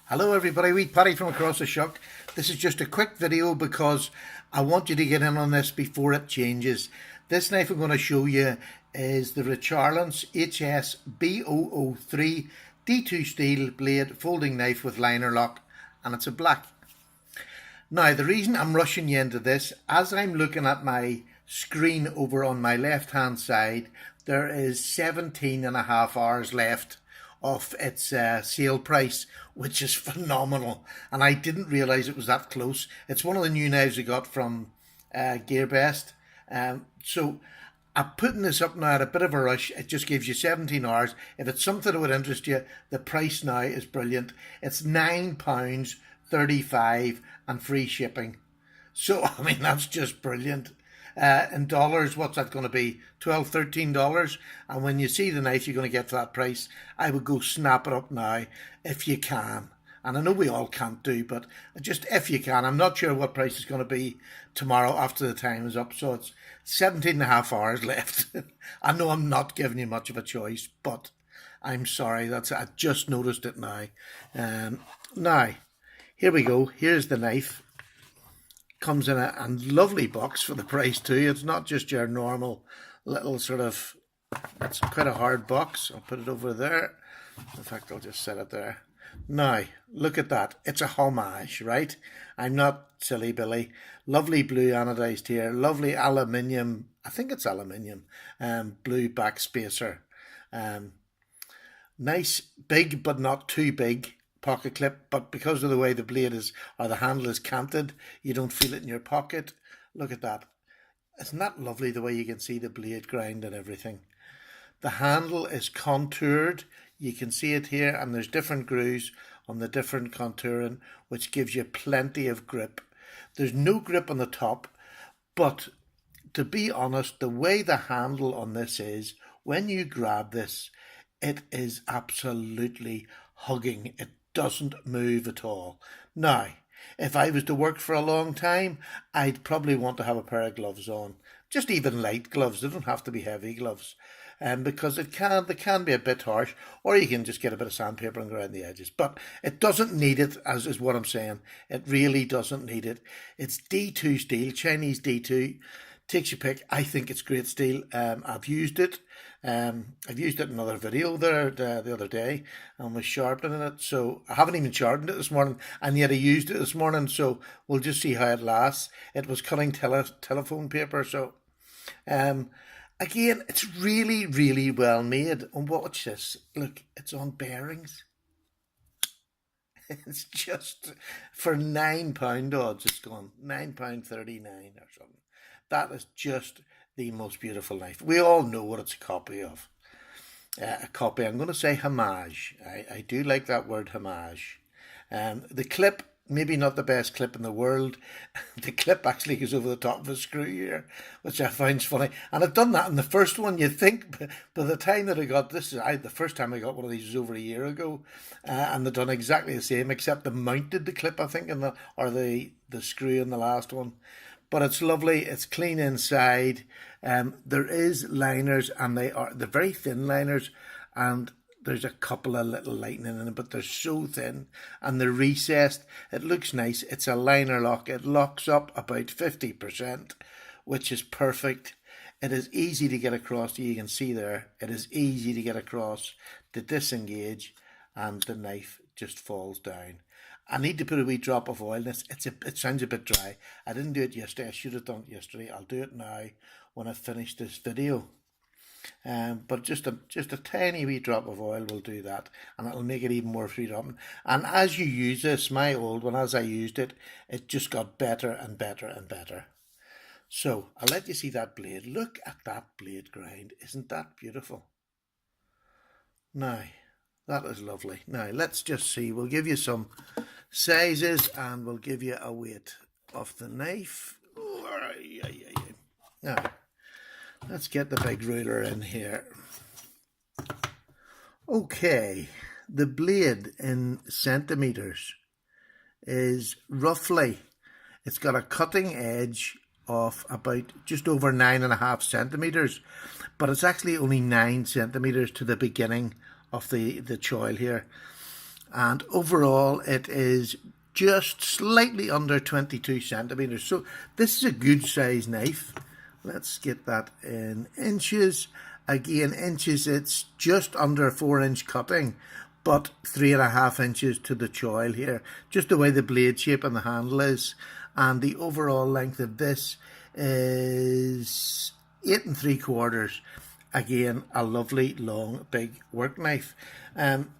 Hello everybody, wee Paddy from across the shuck. This is just a quick video because I want you to get in on this before it changes. This knife I'm going to show you is the Rcharlance HS B003 D2 steel blade folding knife with liner lock, and it's a black. Now the reason I'm rushing you into this, as I'm looking at my screen over on my left hand side, there is 17.5 hours left of its sale price, which is phenomenal, and I didn't realize it was that close. It's one of the new knives I got from Gearbest, so I'm putting this up now at a bit of a rush. It just gives you 17 hours. If it's something that would interest you, the price now is brilliant. It's £9.35 and free shipping. So I mean, that's just brilliant. In dollars, what's that going to be? $12, $13. And when you see the knife you're going to get for that price, I would go snap it up now if you can. And I know we all can't do, but just if you can. I'm not sure what price is going to be tomorrow after the time is up. So it's 17.5 hours left. I know I'm not giving you much of a choice, but I'm sorry. I just noticed it now. Now, here we go. Here's the knife. Comes in a lovely box for the price too. It's not just your normal little sort of, it's quite a hard box. I'll put it over there. In fact, I'll just set it there. Now, look at that. It's a homage, right? I'm not silly Billy. Lovely blue anodized here. Lovely aluminium, I think it's aluminium, blue back spacer. Nice, big, but not too big pocket clip, but because of the way the blade is, or the handle is canted, you don't feel it in your pocket. Look at that. Isn't that lovely, the way you can see the blade grind and everything? The handle is contoured. You can see it here, and there's different grooves on the different contouring, which gives you plenty of grip. There's no grip on the top, but to be honest, the way the handle on this is, when you grab this, it is absolutely hugging. It doesn't move at all. Now, if I was to work for a long time, I'd probably want to have a pair of gloves on. Just even light gloves. They don't have to be heavy gloves. Because they can be a bit harsh, or you can just get a bit of sandpaper and grind the edges. But it doesn't need it, as is what I'm saying. It really doesn't need it. It's D2 steel, Chinese D2. Takes your pick. I think it's great steel. I've used it. I've used it in another video there the other day and was sharpening it. So I haven't even sharpened it this morning, and yet I used it this morning. So we'll just see how it lasts. It was cutting telephone paper. So again, it's really, really well made. And watch this. Look, it's on bearings. It's just for £9 odds. It's gone £9.39 or something. That is just the most beautiful knife. We all know what it's a copy of. A copy, I'm going to say homage. I do like that word homage. The clip, maybe not the best clip in the world. The clip actually goes over the top of a screw here, which I find funny. And I've done that in the first one. You'd think by the time that I got this, the first time I got one of these was over a year ago. And they've done exactly the same, except they mounted the clip, I think, or the screw in the last one. But it's lovely. It's clean inside. There is liners, and they're very thin liners, and there's a couple of little lightning in it, but they're so thin, and they're recessed. It looks nice. It's a liner lock. It locks up about 50%, which is perfect. It is easy to get across. You can see there. It is easy to get across, to disengage, and the knife just falls down. I need to put a wee drop of oil in this. It sounds a bit dry. I didn't do it yesterday. I should have done it yesterday. I'll do it now when I finish this video. But just a tiny wee drop of oil will do that, and it'll make it even more free dropping. And as you use this, my old one, as I used it, it just got better and better and better. So I'll let you see that blade. Look at that blade grind. Isn't that beautiful? Now, that is lovely. Now, let's just see. We'll give you some sizes, and we'll give you a weight of the knife. Now, let's get the big ruler in here. Okay, the blade in centimeters is roughly, it's got a cutting edge of about just over 9.5 centimeters, but it's actually only 9 centimeters to the beginning of the choil here. and overall it is just slightly under 22 centimeters. So this is a good size knife. Let's get that in inches. Again, inches, it's just under a 4-inch cutting, but 3.5 inches to the choil here, just the way the blade shape and the handle is. And the overall length of this is 8 3/4. Again, a lovely long big work knife. And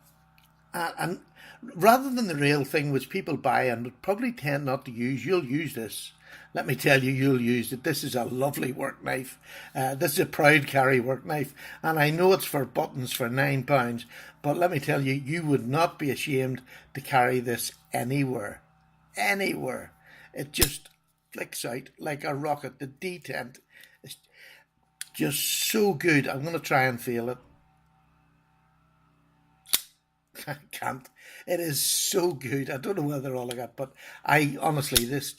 rather than the real thing which people buy and would probably tend not to use, you'll use this. Let me tell you, you'll use it. This is a lovely work knife. This is a proud carry work knife. And I know it's for buttons for £9, but let me tell you, you would not be ashamed to carry this anywhere. Anywhere. It just flicks out like a rocket. The detent is just so good. I'm going to try and feel it. I can't. It is so good. I don't know whether all I got, but I honestly, this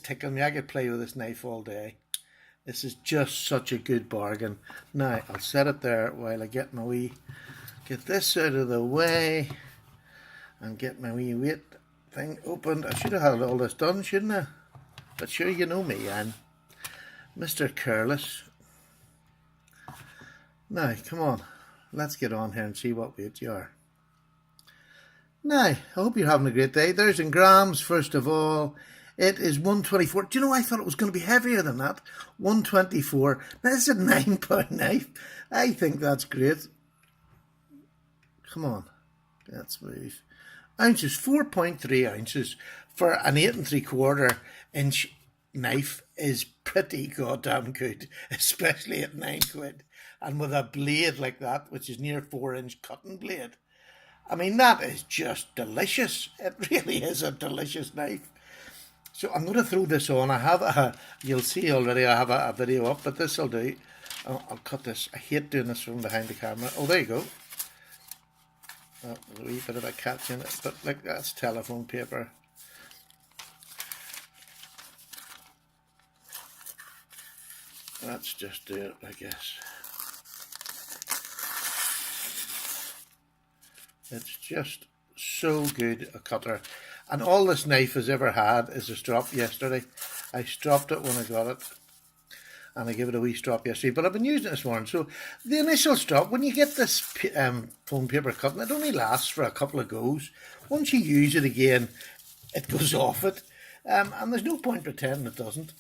tickled me. I could play with this knife all day. This is just such a good bargain. Now, I'll set it there while I get get this out of the way and get my wee weight thing opened. I should have had all this done, shouldn't I? But sure, you know me, I'm Mr. Careless. Now, come on. Let's get on here and see what weight you are. Now, I hope you're having a great day. There's in grams, first of all. It is 124. Do you know, I thought it was going to be heavier than that. 124. Now, this is a £9 knife. I think that's great. Come on. Let's move. Ounces, 4.3 ounces for an 8 3/4 inch knife is pretty goddamn good, especially at £9. And with a blade like that, which is near 4-inch cutting blade. I mean, that is just delicious. It really is a delicious knife. So I'm going to throw this on. I have you'll see already I have a video up, but this will do. I'll cut this. I hate doing this from behind the camera. Oh, there you go. Oh, there's a wee bit of a catch in it, but like that's telephone paper. Let's just do it, I guess. It's just so good a cutter. And all this knife has ever had is a strop yesterday. I stropped it when I got it. And I gave it a wee strop yesterday. But I've been using it this morning. So the initial strop, when you get this foam paper cutting, it only lasts for a couple of goes. Once you use it again, it goes off it. And there's no point pretending it doesn't.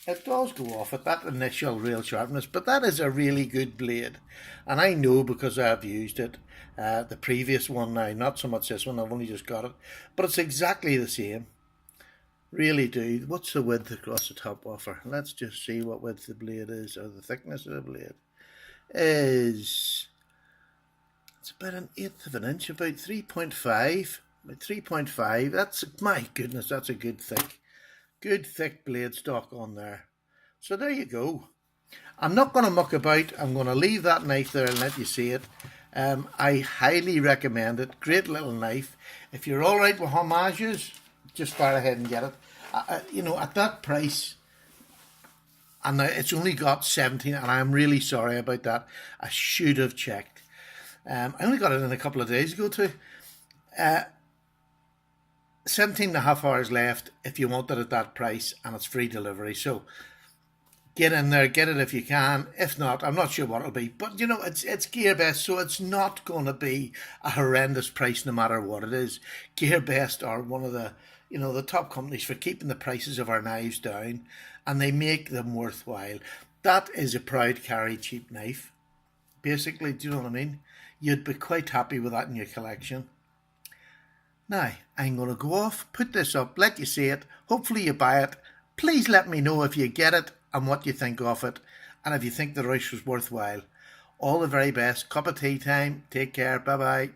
It does go off at that initial real sharpness, but that is a really good blade. And I know because I've used it, the previous one now, not so much this one, I've only just got it, but it's exactly the same. Really do. What's the width across the top offer? Let's just see what width the blade is, or the thickness of the blade. It's about 1/8 of an inch, about 3.5. About 3.5. That's, my goodness, that's a good thick blade stock on there. So there you go. I'm not going to muck about. I'm going to leave that knife there and let you see it. I highly recommend it. Great little knife. If you're all right with homages, just fire ahead and get it. You know, at that price, and it's only got 17, and I'm really sorry about that. I should have checked. I only got it in a couple of days ago too. 17.5 hours left if you want it at that price, and it's free delivery. So get in there, get it if you can. If not, I'm not sure what it'll be. But you know, it's Gearbest, so it's not going to be a horrendous price no matter what it is. Gearbest are one of the, you know, the top companies for keeping the prices of our knives down, and they make them worthwhile. That is a proud carry cheap knife. Basically, do you know what I mean? You'd be quite happy with that in your collection. Now, I'm going to go off, put this up, let you see it. Hopefully you buy it. Please let me know if you get it and what you think of it, and if you think the rush was worthwhile. All the very best. Cup of tea time. Take care. Bye-bye.